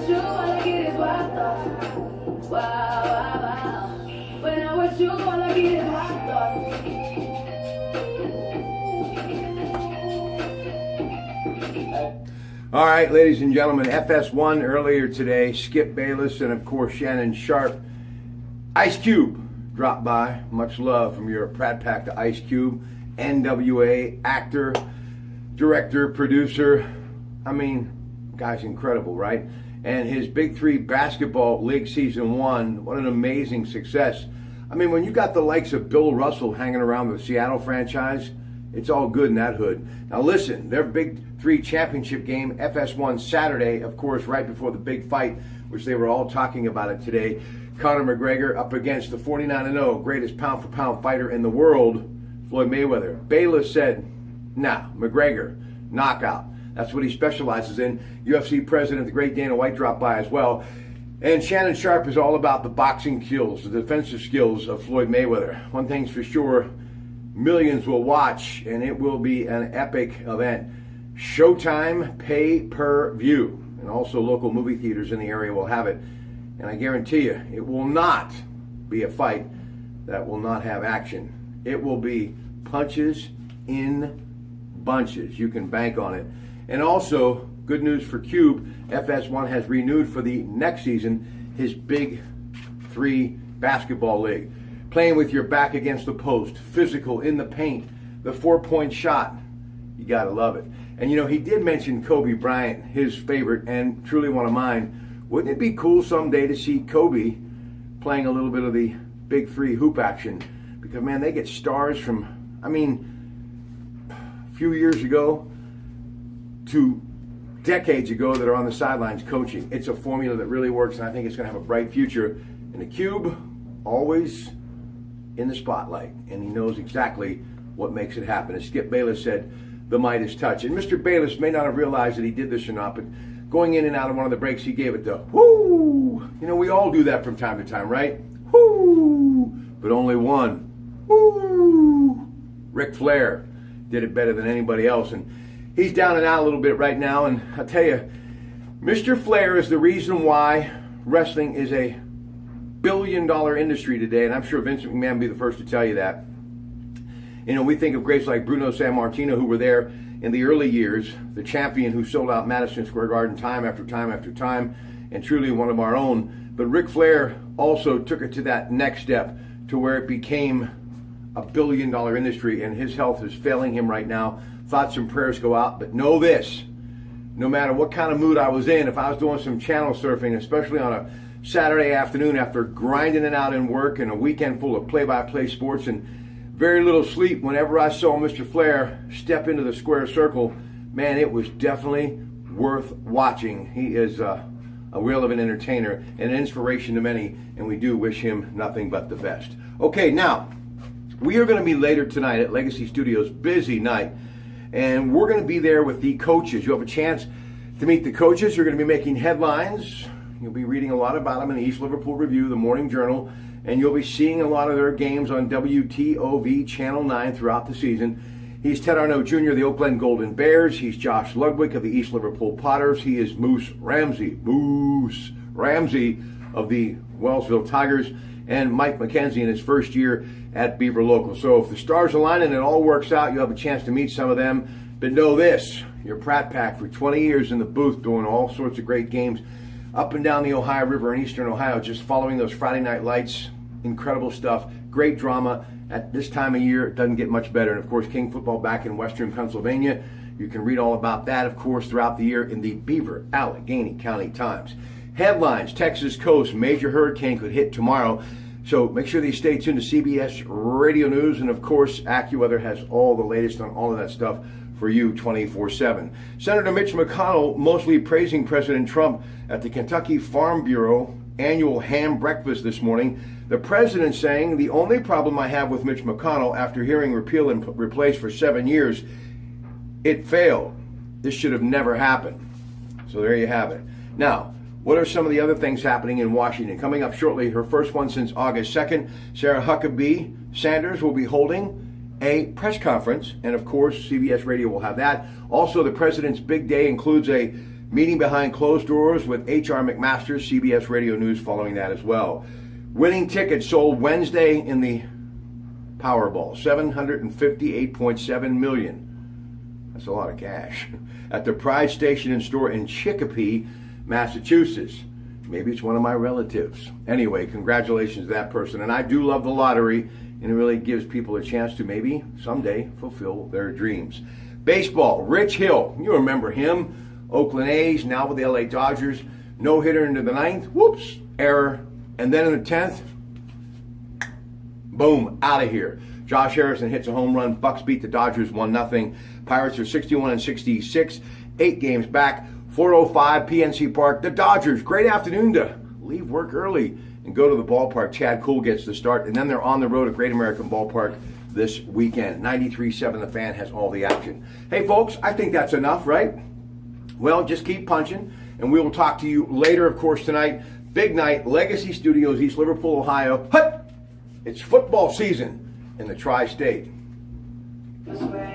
with you, all I get is wild thoughts. Wow, wow, wow. When I'm with you, all I get is wild thoughts. All right, ladies and gentlemen, FS1 earlier today, Skip Bayless and, of course, Shannon Sharpe. Ice Cube dropped by. Much love from your Pratte to Ice Cube. NWA actor, director, producer. I mean, guy's incredible, right? And his Big Three Basketball League Season 1, what an amazing success. I mean, when you got the likes of Bill Russell hanging around the Seattle franchise, it's all good in that hood. Now listen, their Big Three championship game, FS1 Saturday, of course, right before the big fight, which they were all talking about it today. Conor McGregor up against the 49-0 greatest pound-for-pound fighter in the world, Floyd Mayweather. Bayless said, nah, McGregor, knockout. That's what he specializes in. UFC president, the great Dana White, dropped by as well. And Shannon Sharpe is all about the boxing skills, the defensive skills of Floyd Mayweather. One thing's for sure, millions will watch, and it will be an epic event. Showtime pay-per-view, and also local movie theaters in the area will have it. And I guarantee you, it will not be a fight that will not have action. It will be punches in bunches. You can bank on it. And also, good news for Cube, FS1 has renewed for the next season his Big Three Basketball League. Playing with your back against the post, physical, in the paint, the 4-point shot. You gotta love it. And you know, he did mention Kobe Bryant, his favorite, and truly one of mine. Wouldn't it be cool someday to see Kobe playing a little bit of the Big Three hoop action? Because, man, they get stars from, I mean, a few years ago to decades ago that are on the sidelines coaching. It's a formula that really works, and I think it's going to have a bright future. And the Cube, always in the spotlight, and he knows exactly what makes it happen. As Skip Bayless said, the Midas touch. And Mr. Bayless may not have realized that he did this or not, but going in and out of one of the breaks, he gave it the whoo. You know, we all do that from time to time, right? Whoo! But only one. Whoo! Ric Flair did it better than anybody else, and he's down and out a little bit right now. And I'll tell you, Mr. Flair is the reason why wrestling is a billion-dollar industry today, and I'm sure Vince McMahon will be the first to tell you that. You know, we think of greats like Bruno Sammartino, who were there in the early years, the champion who sold out Madison Square Garden time after time after time, and truly one of our own. But Ric Flair also took it to that next step, to where it became a billion-dollar industry, and his health is failing him right now. Thoughts and prayers go out, but know this, no matter what kind of mood I was in, if I was doing some channel surfing, especially on a Saturday afternoon after grinding it out in work and a weekend full of play-by-play sports and very little sleep, whenever I saw Mr. Flair step into the square circle, man, it was definitely worth watching. He is a whale of an entertainer and an inspiration to many, and we do wish him nothing but the best. Okay, now, we are going to be later tonight at Legacy Studios, busy night, and we're going to be there with the coaches. You'll have a chance to meet the coaches. You're going to be making headlines. You'll be reading a lot about them in the East Liverpool Review, the Morning Journal, and you'll be seeing a lot of their games on WTOV Channel 9 throughout the season. He's Ted Arnaud Jr., the Oak Glen Golden Bears. He's Josh Ludwig of the East Liverpool Potters. He is Moose Ramsey of the Wellsville Tigers, and Mike McKenzie in his first year at Beaver Local. So if the stars align and it all works out, you'll have a chance to meet some of them. But know this, your Pratt Pack for 20 years in the booth doing all sorts of great games up and down the Ohio River in eastern Ohio, just following those Friday night lights. Incredible stuff, great drama. At this time of year, it doesn't get much better. And of course, King football back in western Pennsylvania. You can read all about that, of course, throughout the year in the Beaver Allegheny County Times. Headlines, Texas coast, major hurricane could hit tomorrow. So make sure that you stay tuned to CBS Radio News. And of course, AccuWeather has all the latest on all of that stuff for you 24/7. Senator Mitch McConnell mostly praising President Trump at the Kentucky Farm Bureau annual ham breakfast this morning. The president saying, the only problem I have with Mitch McConnell after hearing repeal and replace for 7 years, it failed. This should have never happened. So there you have it. Now, what are some of the other things happening in Washington? Coming up shortly, her first one since August 2nd, Sarah Huckabee Sanders will be holding a press conference, and of course, CBS Radio will have that. Also, the president's big day includes a Meeting behind closed doors with H.R. McMaster, CBS Radio News following that as well. Winning tickets sold Wednesday in the Powerball, $758.7 million. That's a lot of cash. At the Pride Station and Store in Chicopee, Massachusetts. Maybe it's one of my relatives. Anyway, congratulations to that person. And I do love the lottery, and it really gives people a chance to maybe someday fulfill their dreams. Baseball, Rich Hill, you remember him. Oakland A's, now with the LA Dodgers. No-hitter into the ninth. Whoops, error. And then in the 10th, boom, out of here. Josh Harrison hits a home run. Bucks beat the Dodgers 1-0. Pirates are 61-66, 8 games back. 4:05 PNC Park. The Dodgers, great afternoon to leave work early and go to the ballpark. Chad Kuhl gets the start, and then they're on the road at Great American Ballpark this weekend. 93.7 The Fan has all the action. Hey, folks, I think that's enough, right? Well, just keep punching, and we will talk to you later, of course, tonight. Big night, Legacy Studios, East Liverpool, Ohio. Hut! It's football season in the Tri-State. That's right.